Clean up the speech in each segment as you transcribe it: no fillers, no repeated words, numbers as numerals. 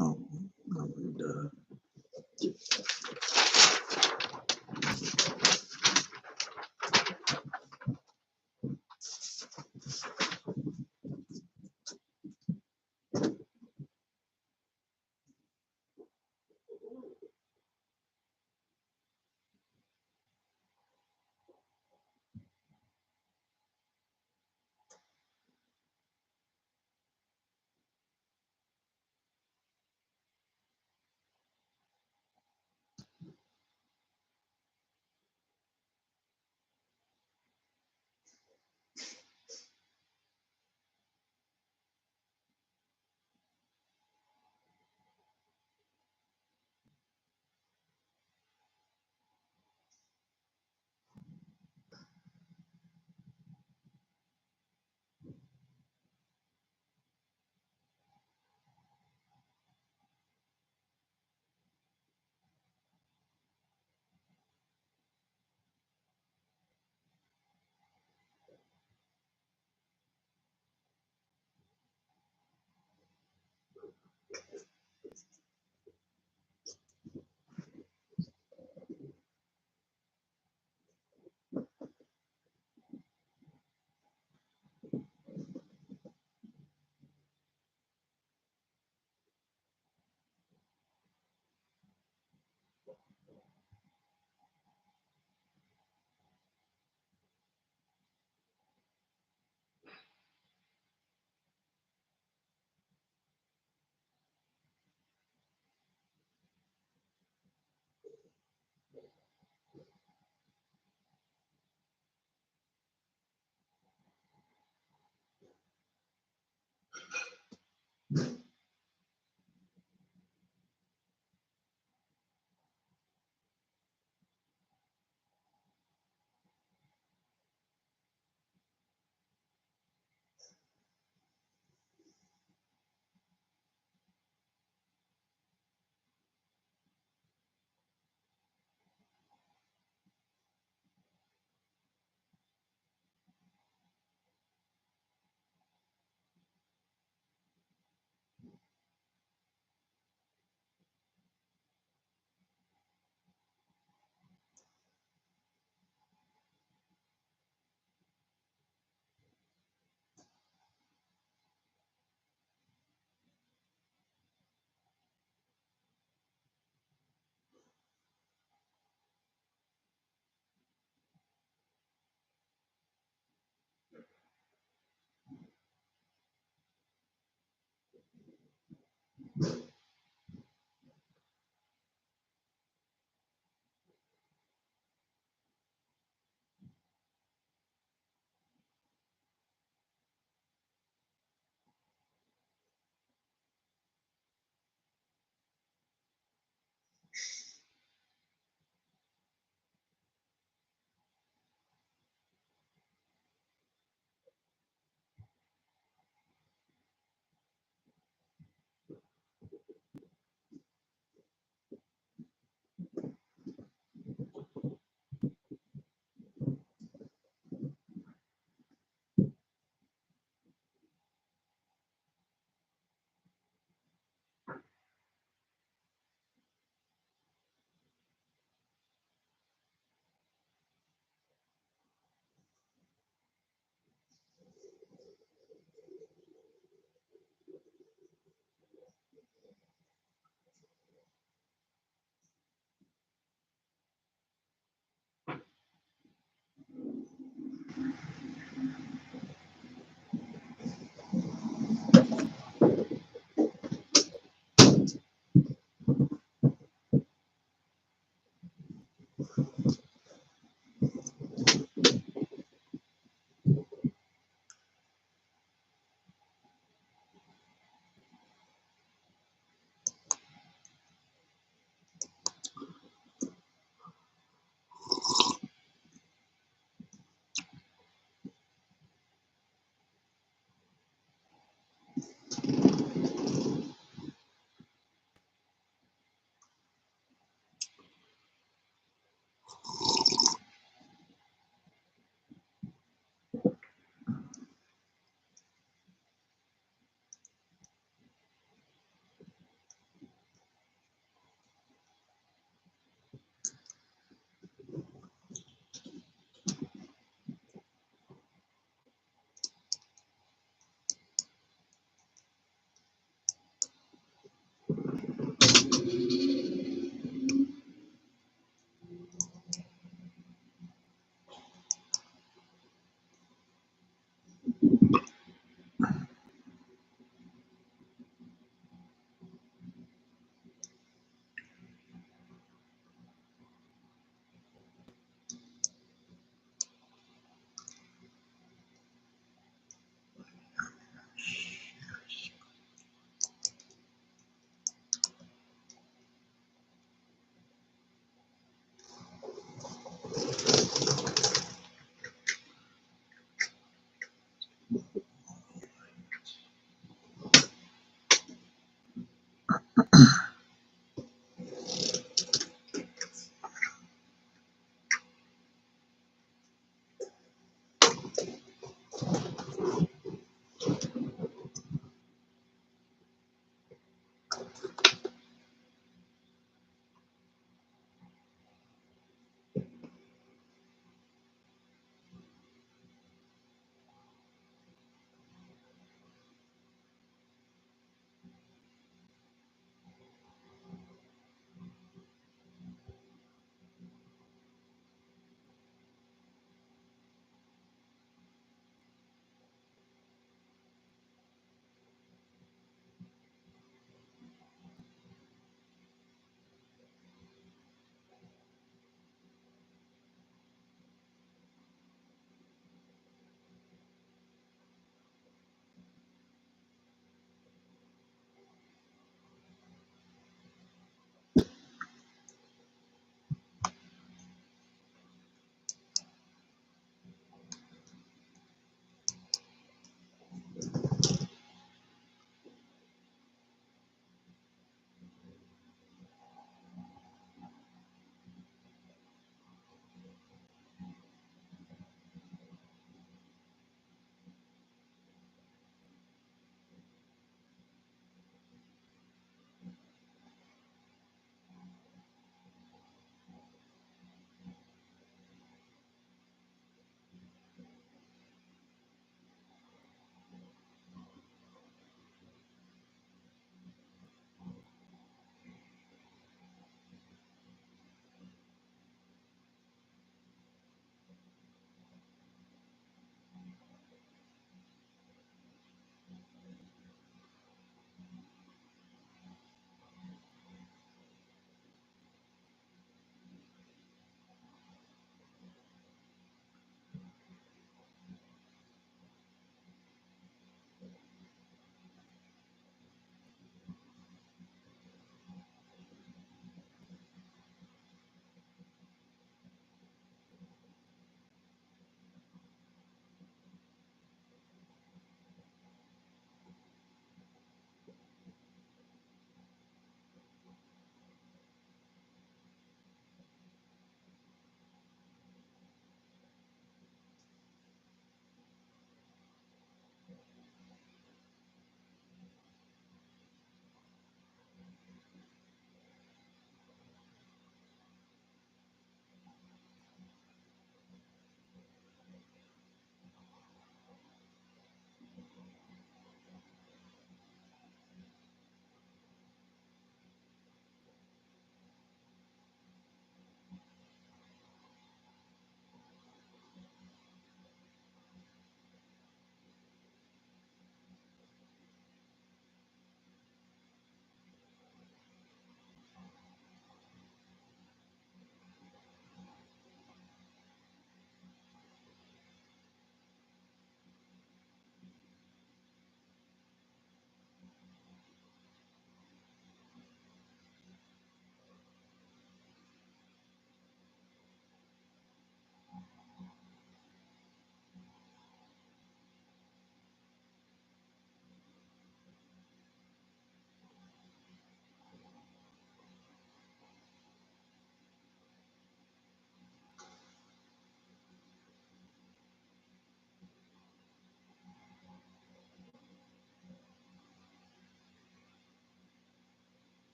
Oh, I'm done.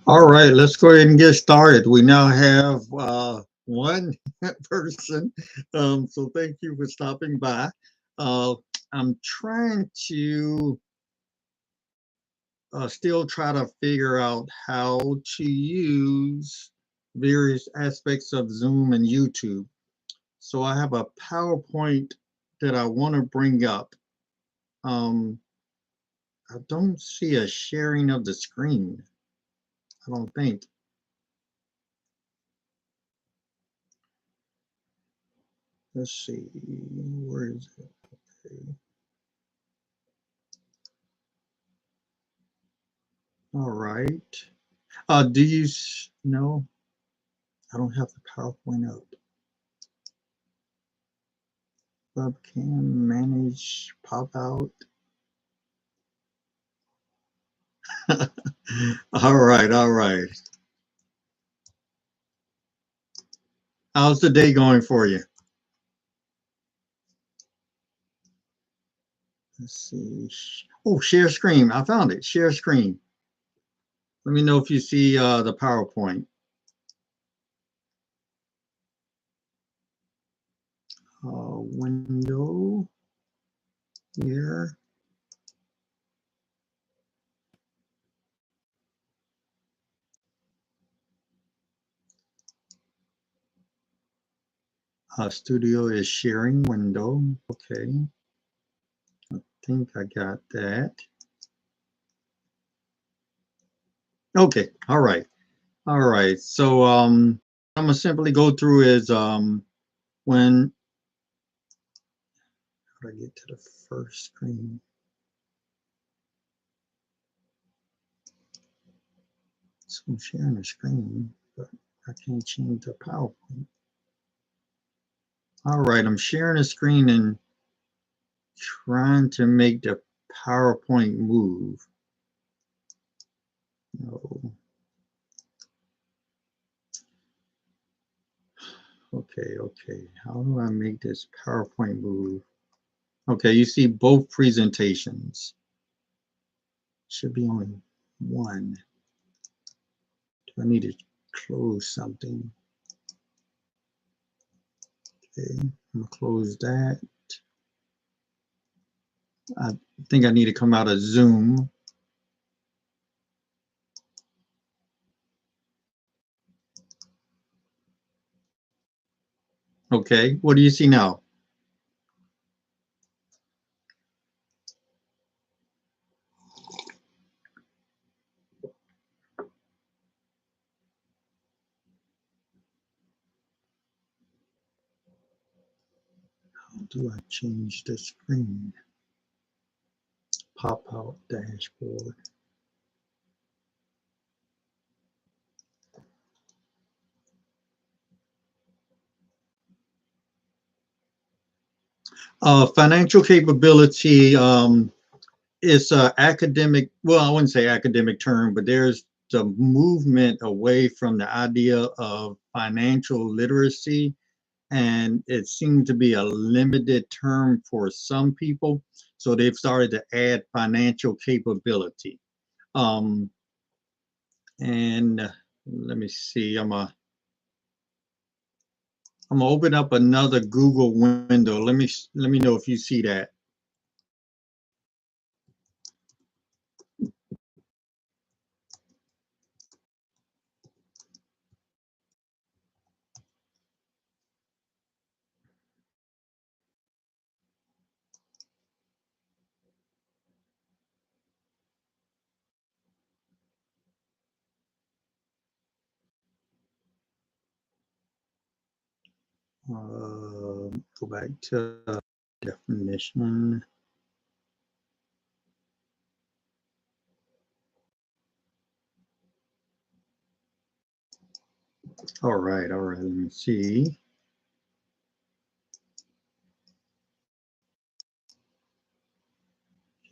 All right, let's go ahead and get started. We now have one person, so thank you for stopping by. Uh, I'm trying to still try to figure out how to use various aspects of Zoom and YouTube. So I have a PowerPoint that I want to bring up. Um, I don't see a sharing of the screen. I don't think. Let's see, where is it? Okay. All right. Do you no? I don't have the PowerPoint up. Webcam manage pop out. All right, all right. How's the day going for you? Let's see. Oh, share screen. I found it. Share screen. Let me know if you see the PowerPoint. Window here. Studio is sharing window. Okay. I think I got that. Okay. All right. All right. So I'm gonna simply go through is when how do I get to the first screen? So I'm sharing the screen, but I can't change the PowerPoint. All right, I'm sharing the screen and trying to make the PowerPoint move. No. Okay, okay. How do I make this PowerPoint move? Okay, you see both presentations. Should be only one. Do I need to close something? Okay, I'm gonna close that. I think I need to come out of Zoom. Okay, what do you see now? How do I change the screen? Pop out dashboard. Financial capability is an academic, well, I wouldn't say academic term, but there's the movement away from the idea of financial literacy, and it seemed to be a limited term for some people. So they've started to add financial capability. Um, and let me see, I'm gonna open up another Google window. Let me know if you see that. Go back to definition. All right, let me see.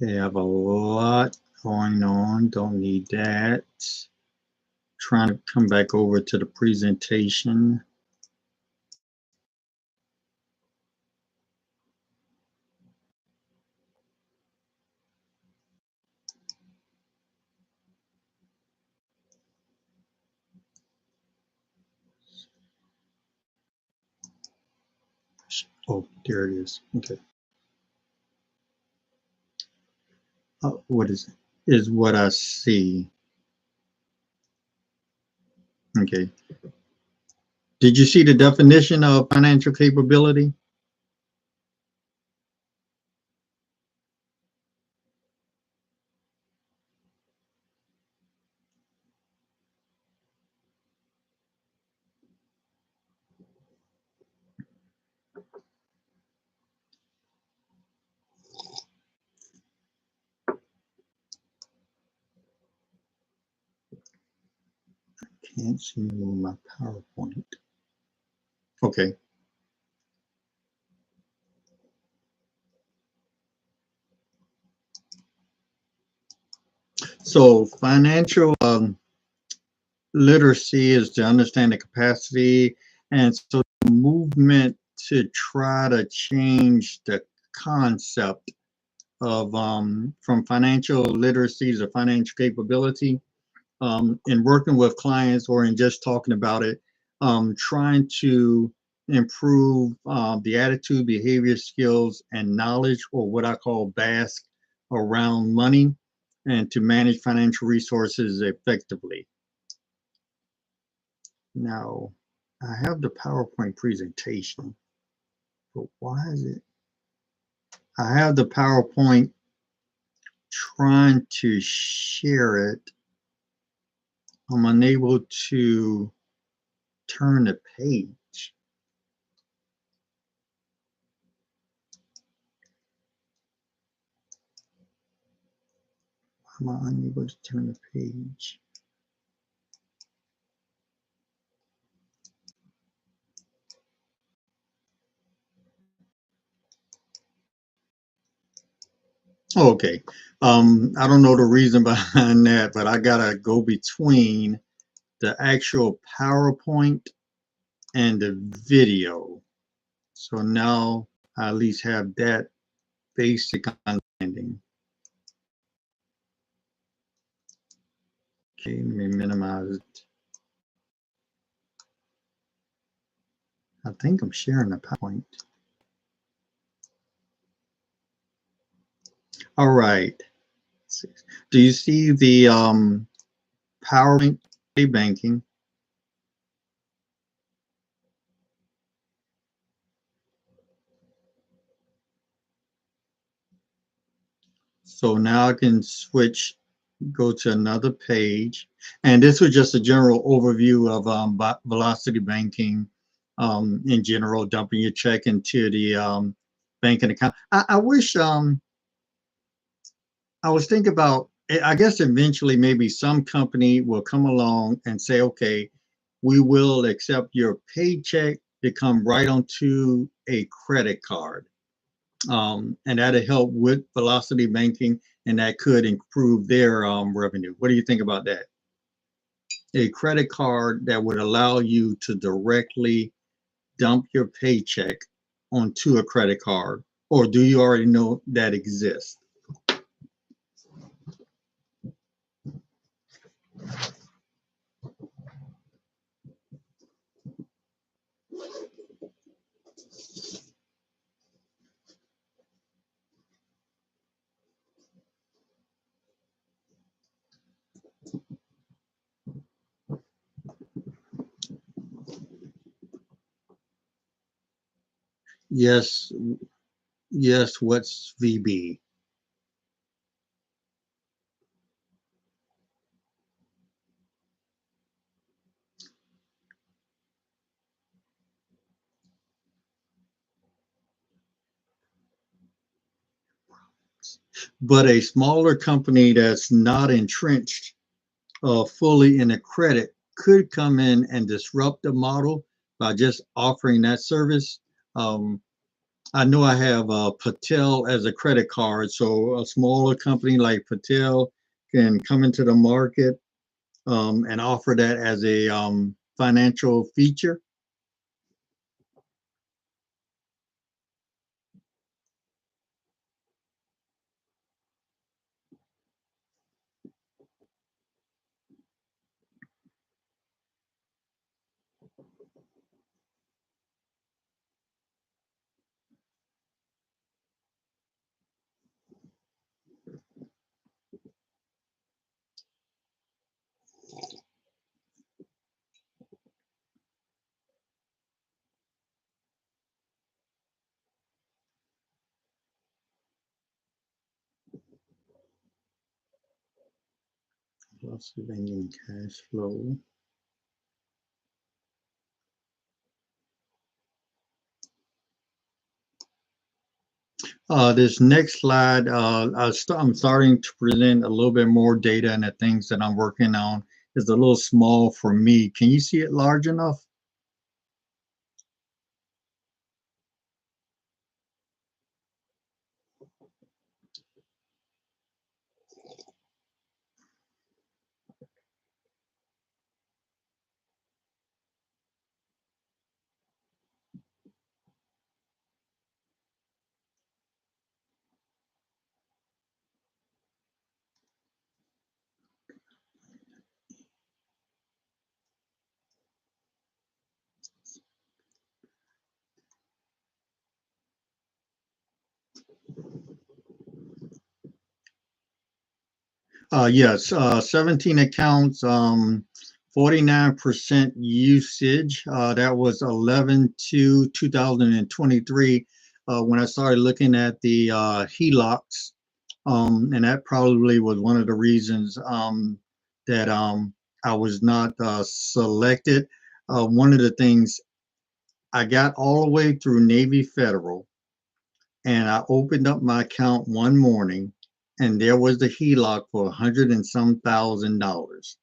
Okay, I have a lot going on, don't need that. Trying to come back over to the presentation. Oh, there it is. Okay. What is it? Is what I see. Okay. Did you see the definition of financial capability? Can't seem to move my PowerPoint. Okay. So financial literacy is to understand the capacity, and so the movement to try to change the concept of from financial literacy to financial capability, in working with clients or in just talking about it, trying to improve the attitude, behavior, skills, and knowledge, or what I call BASK, around money, and to manage financial resources effectively. Now, I have the PowerPoint presentation, but why is it? I have the PowerPoint trying to share it. I'm unable to turn the page. I'm unable to turn the page. Okay. I don't know the reason behind that, but I gotta go between the actual PowerPoint and the video. So now I at least have that basic understanding. Okay, let me minimize it. I think I'm sharing the PowerPoint. All right. Do you see the PowerPoint banking? So now I can switch, go to another page. And this was just a general overview of velocity banking, in general, dumping your check into the banking account. I wish, I was thinking about, I guess eventually maybe some company will come along and say, okay, we will accept your paycheck to come right onto a credit card. And that'll help with velocity banking, and that could improve their revenue. What do you think about that? A credit card that would allow you to directly dump your paycheck onto a credit card, or do you already know that exists? Yes, yes. What's VB? But a smaller company that's not entrenched fully in a credit could come in and disrupt the model by just offering that service. Um, I know I have Patel as a credit card, so a smaller company like Patel can come into the market and offer that as a financial feature. Plus ending cash flow. This next slide, I'm starting to present a little bit more data, and the things that I'm working on is a little small for me. Can you see it large enough? Yes, 17 accounts, 49% usage. That was 11/2/2023 when I started looking at the HELOCs. And that probably was one of the reasons that I was not selected. One of the things, I got all the way through Navy Federal, and I opened up my account one morning, and there was the HELOC for 100 and some $1,000.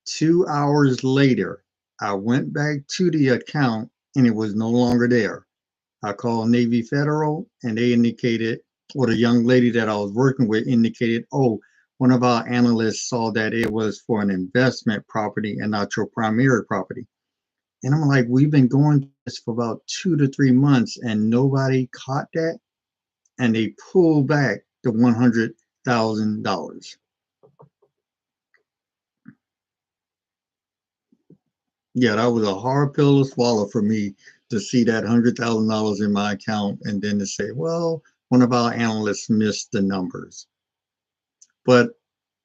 2 hours later, I went back to the account and it was no longer there. I called Navy Federal and they indicated, or the young lady that I was working with indicated, oh, one of our analysts saw that it was for an investment property and not your primary property. And I'm like, we've been going this for about 2 to 3 months and nobody caught that. And they pulled back the $100,000. Yeah, that was a hard pill to swallow for me to see that $100,000 in my account and then to say, well, one of our analysts missed the numbers. But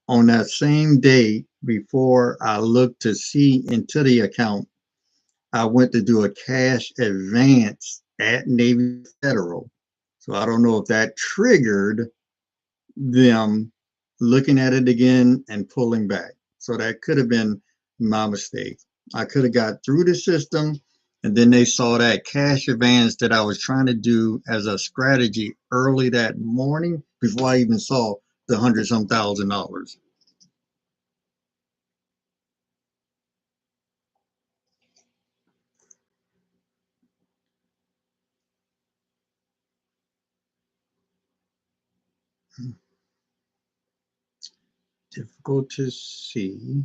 on that same day, before I looked to see into the account, I went to do a cash advance at Navy Federal. So I don't know if that triggered them looking at it again and pulling back. So that could have been my mistake. I could have got through the system and then they saw that cash advance that I was trying to do as a strategy early that morning before I even saw the $100-some thousand. Difficult to see.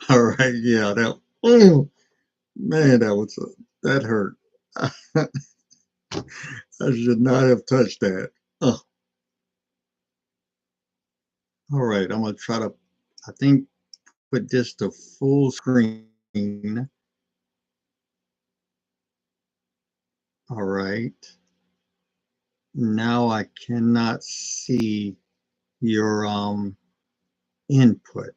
All right, yeah, that, oh man, that hurt. I should not have touched that. Oh, all right, I'm gonna try to, I think, put this to full screen. All right. Now I cannot see your input.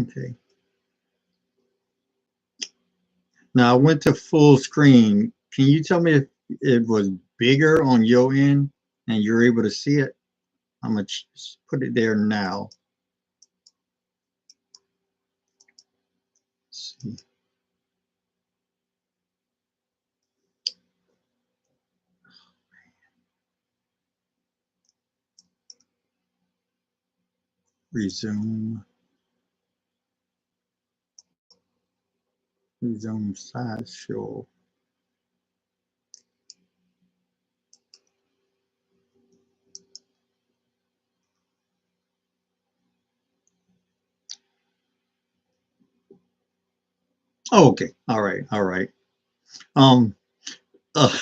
Okay. Now I went to full screen. Can you tell me if it was bigger on your end and you're able to see it? I'm gonna put it there now. Let's see. Resume. Resume slideshow. Oh, okay. All right. All right. Um. Uh,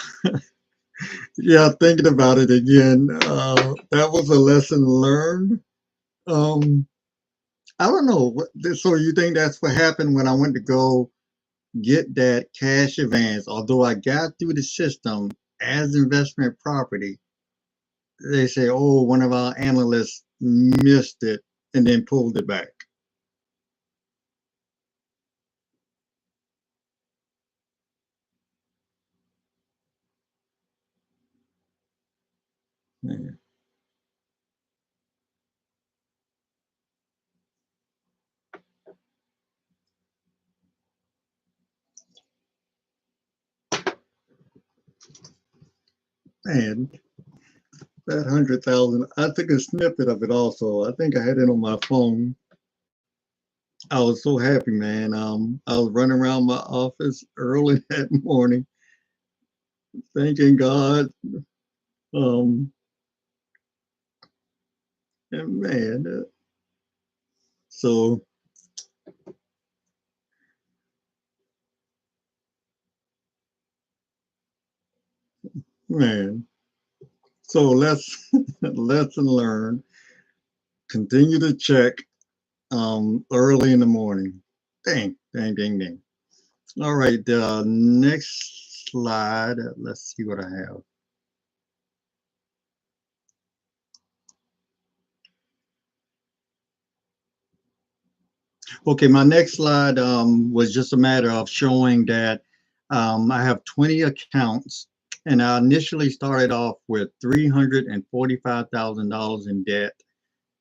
yeah. Thinking about it again. That was a lesson learned. Um. I don't know. So you think that's what happened when I went to go get that cash advance? Although I got through the system as investment property, they say, "Oh, one of our analysts missed it and then pulled it back." Man. Man, that 100,000. I took a snippet of it also. I think I had it on my phone. I was so happy, man. I was running around my office early that morning, thanking God. Um, and man, so man, so let's lesson learned. Continue to check early in the morning. Dang, dang, dang, dang. All right, the next slide. Let's see what I have. Okay, my next slide was just a matter of showing that I have 20 accounts, and I initially started off with $345,000 in debt.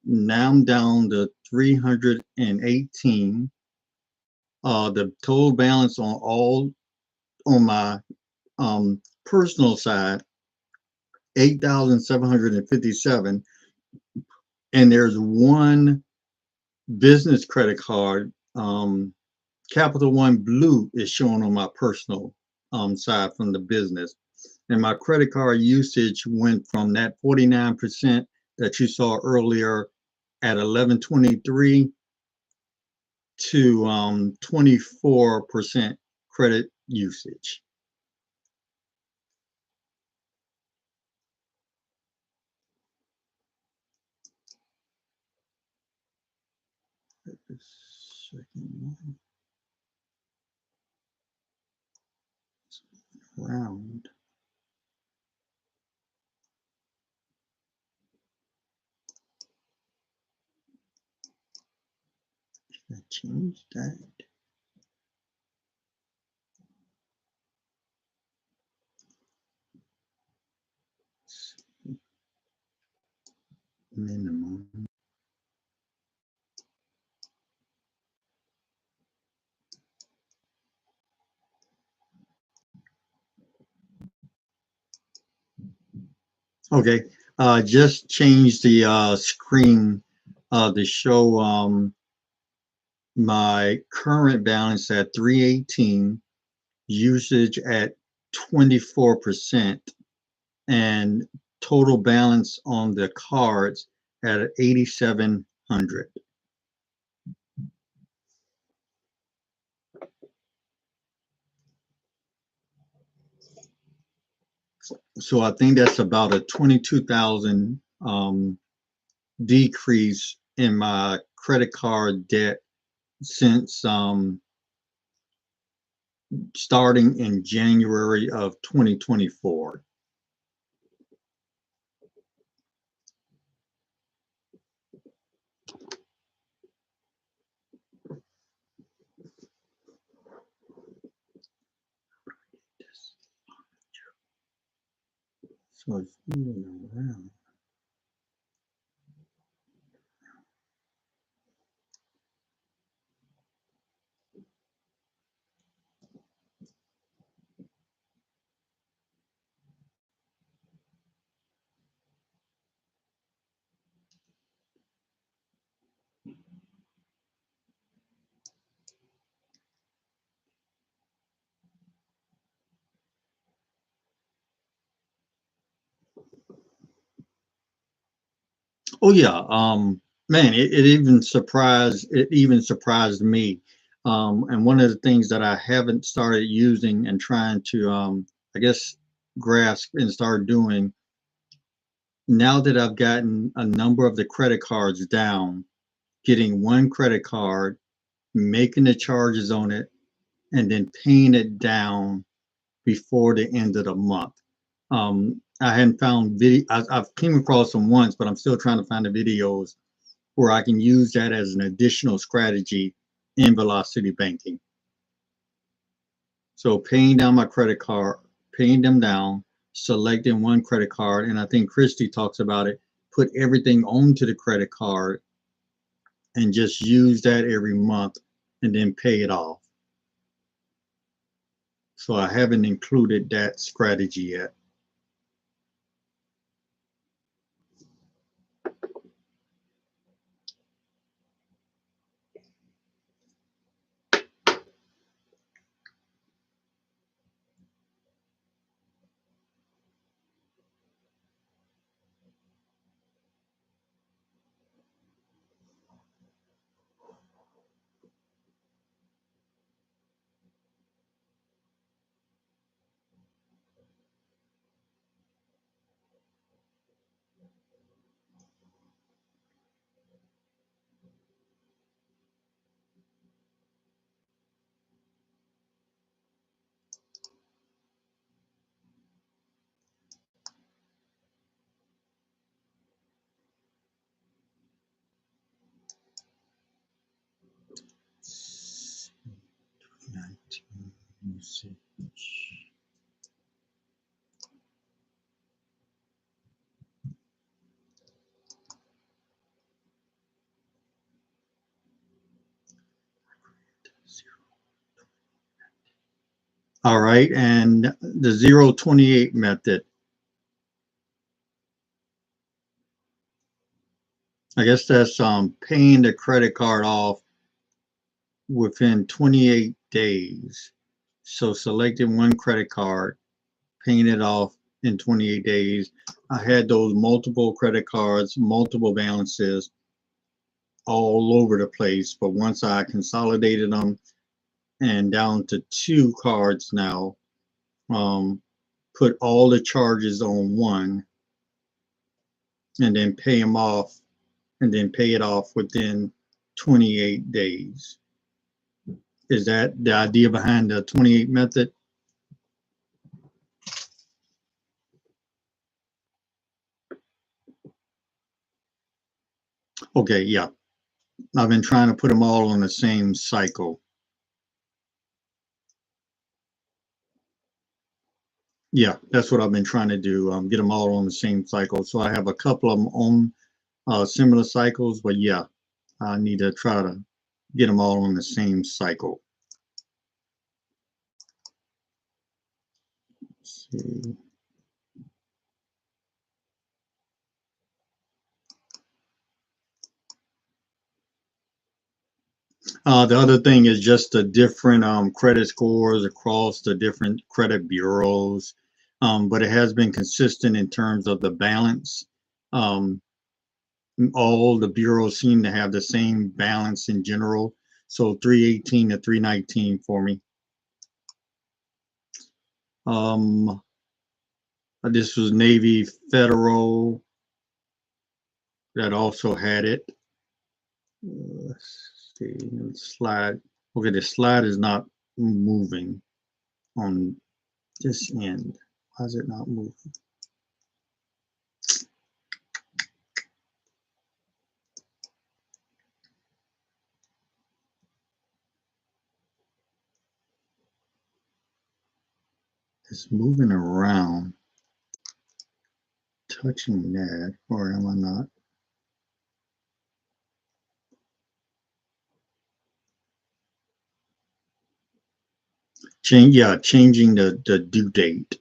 Now I'm down to 318. The total balance on my personal side, 8,757, and there's one business credit card. Capital One Blue is shown on my personal side from the business. And my credit card usage went from that 49% that you saw earlier at 1123 to 24% credit usage. Second one round. Can I change that? Minimum. Okay, just change the screen to show my current balance at 318, usage at 24%, and total balance on the cards at 8,700. So I think that's about a 22,000 decrease in my credit card debt since starting in January of 2024. So it's moving around. Oh yeah, man, it even surprised me. And one of the things that I haven't started using and trying to I guess grasp and start doing now that I've gotten a number of the credit cards down, getting one credit card, making the charges on it, and then paying it down before the end of the month. I hadn't found video. I've came across them once, but I'm still trying to find the videos where I can use that as an additional strategy in velocity banking. So paying down my credit card, paying them down, selecting one credit card, and I think Christy talks about it, put everything onto the credit card and just use that every month and then pay it off. So I haven't included that strategy yet. Usage. All right, and the 028 method. I guess that's paying the credit card off within 28 days. So selecting one credit card, paying it off in 28 days. I had those multiple credit cards, multiple balances all over the place, but once I consolidated them and down to 2 cards now, put all the charges on one and then pay them off and then pay it off within 28 days. Is that the idea behind the 28 method? Okay, yeah. I've been trying to put them all on the same cycle. Yeah, that's what I've been trying to do. Get them all on the same cycle. So I have a couple of them on similar cycles, but yeah, I need to try to get them all on the same cycle. Let's see. The other thing is just the different credit scores across the different credit bureaus, but it has been consistent in terms of the balance. Um, all the bureaus seem to have the same balance in general. So 318 to 319 for me. This was Navy Federal that also had it. Let's see, slide. Okay, the slide is not moving on this end. Why is it not moving? It's moving around, touching that, or am I not? Changing the due date.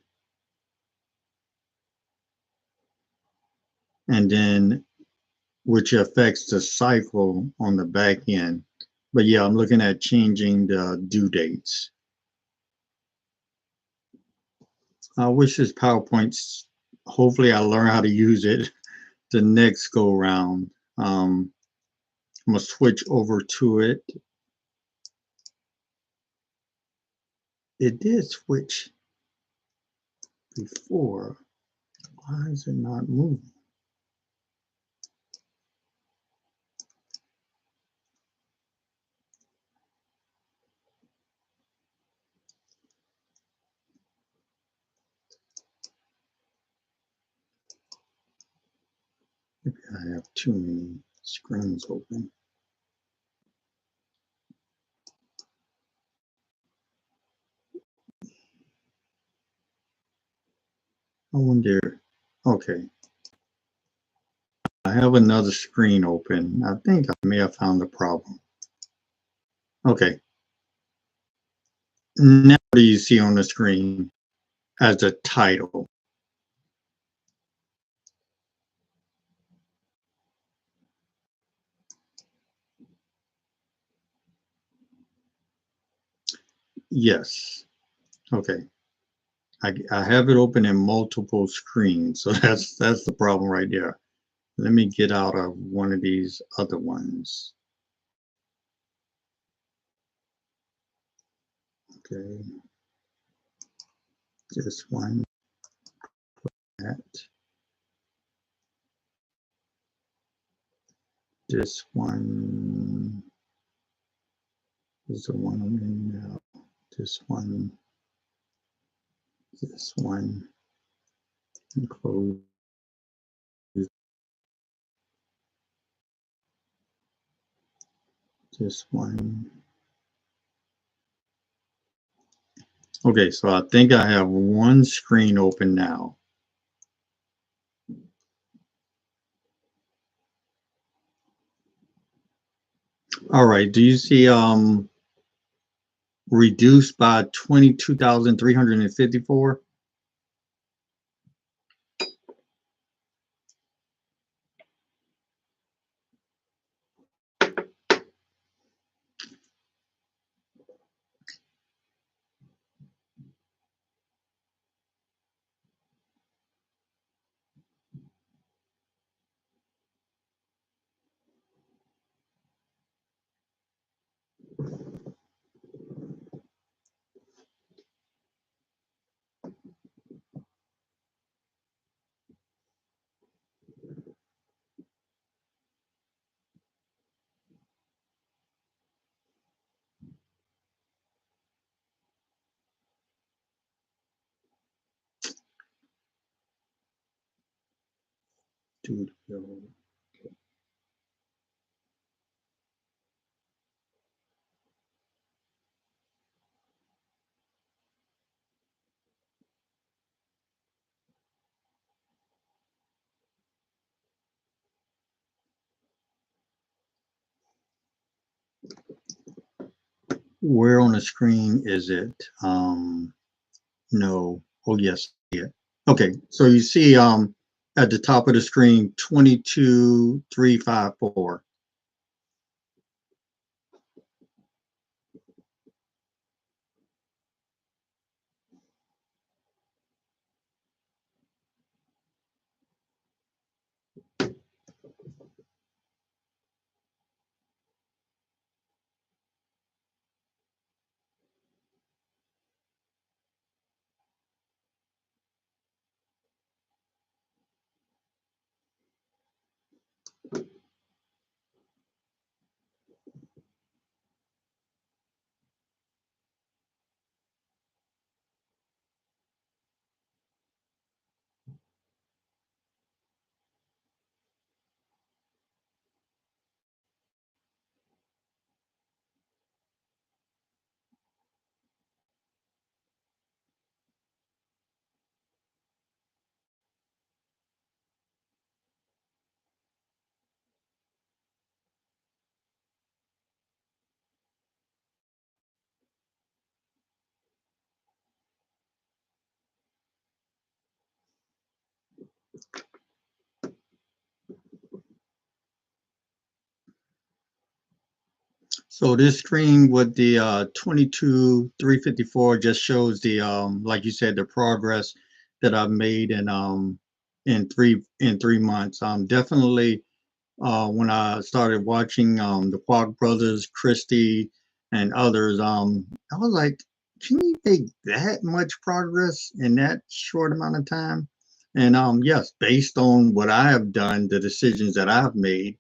And then, which affects the cycle on the back end. But yeah, I'm looking at changing the due dates. I wish this PowerPoint's, hopefully I learn how to use it the next go round. I'm gonna switch over to it. It did switch before. Why is it not moving? Maybe I have too many screens open. wonder, okay. I have another screen open. I think I may have found the problem. Okay. Now what do you see on the screen as a title? Yes. Okay. I have it open in multiple screens, so that's the problem right there. Let me get out of one of these other ones. Okay. This one, that. This one is the one I'm in now. This one, and close this one. Okay, so I think I have one screen open now. All right, do you see reduced by 22,354? Where on the screen is it? No. Oh, yes. Yeah. Okay. So you see at the top of the screen 22,354. So this screen with the 22,354 just shows the like you said, the progress that I've made in 3 months. Definitely when I started watching the Kwok brothers, Christie, and others, I was like, can you make that much progress in that short amount of time? And yes, based on what I have done, the decisions that I've made,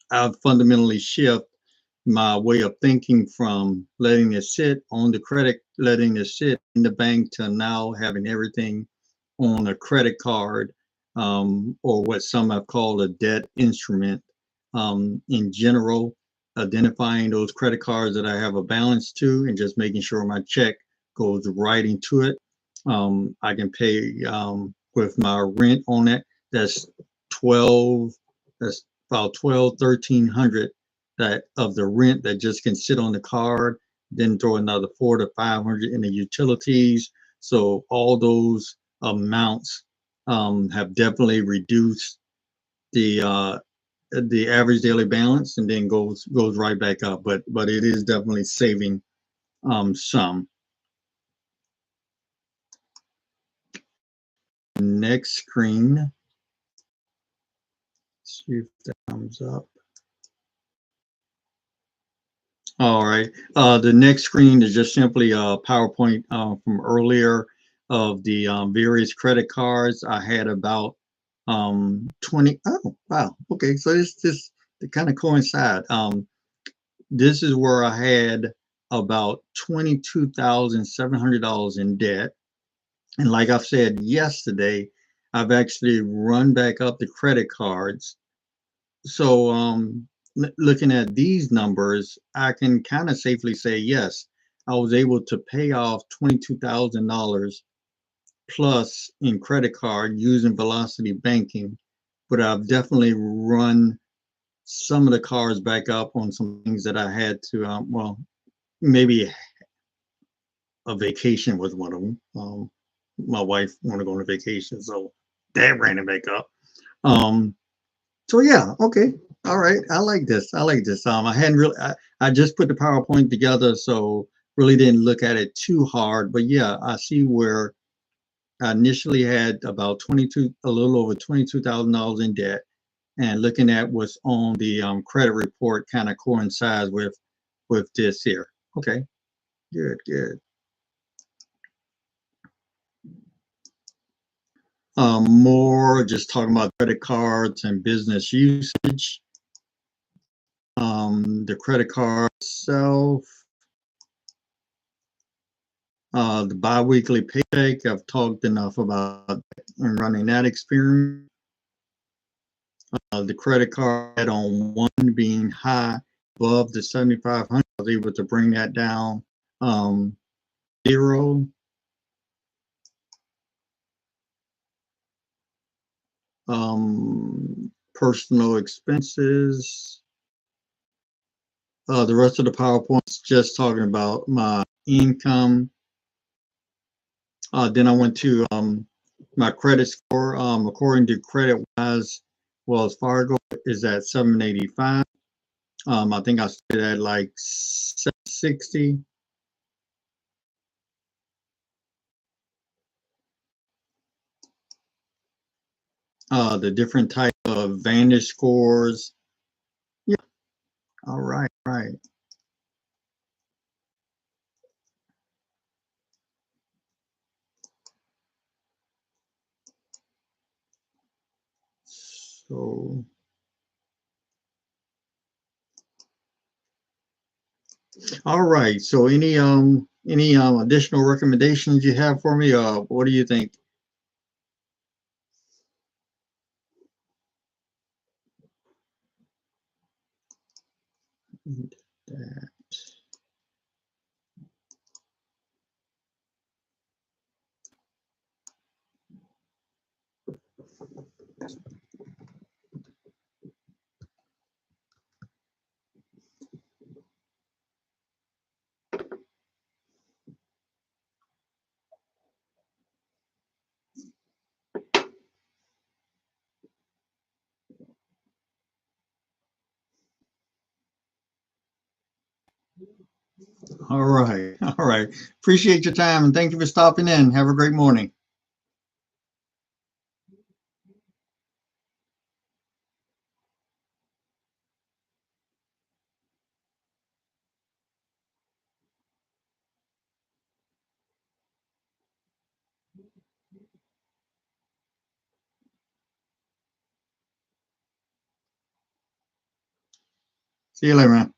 I've fundamentally shifted my way of thinking from letting it sit on the credit, letting it sit in the bank to now having everything on a credit card, or what some have called a debt instrument. In general, identifying those credit cards that I have a balance to and just making sure my check goes right into it. I can pay with my rent on it. That's 12. That's about 1,300 that of the rent that just can sit on the card. Then throw another 400 to 500 in the utilities. So all those amounts have definitely reduced the average daily balance, and then goes right back up. But it is definitely saving some. Next screen. See if that comes up. All right. The next screen is just simply a PowerPoint from earlier of the various credit cards. I had about 20. Oh, wow. Okay. So it's just to kind of coincide. This is where I had about $22,700 in debt. And like I've said yesterday, I've actually run back up the credit cards. So looking at these numbers, I can kind of safely say, yes, I was able to pay off $22,000 plus in credit card using Velocity Banking, but I've definitely run some of the cards back up on some things that I had to, well, maybe a vacation was one of them. My wife wanted to go on a vacation, so that ran it back up. Um, so yeah, okay, all right. I like this. I like this. I hadn't really. I just put the PowerPoint together, so really didn't look at it too hard. But yeah, I see where I initially had about a little over $22,000 in debt, and looking at what's on the credit report kind of coincides with this here. Okay, good, good. More just talking about credit cards and business usage. The credit card itself, the biweekly paycheck. I've talked enough about and running that experiment. The credit card on one being high above the 7,500, I was able to bring that down zero. Personal expenses. The rest of the PowerPoint's just talking about my income. Then I went to my credit score. According to CreditWise, Wells Fargo is at 785. I think I stayed at like 760. The different type of Vantage scores. Yeah. All right. Right. So, all right. So, any additional recommendations you have for me? What do you think? All right. All right. Appreciate your time and thank you for stopping in. Have a great morning. See you later, man.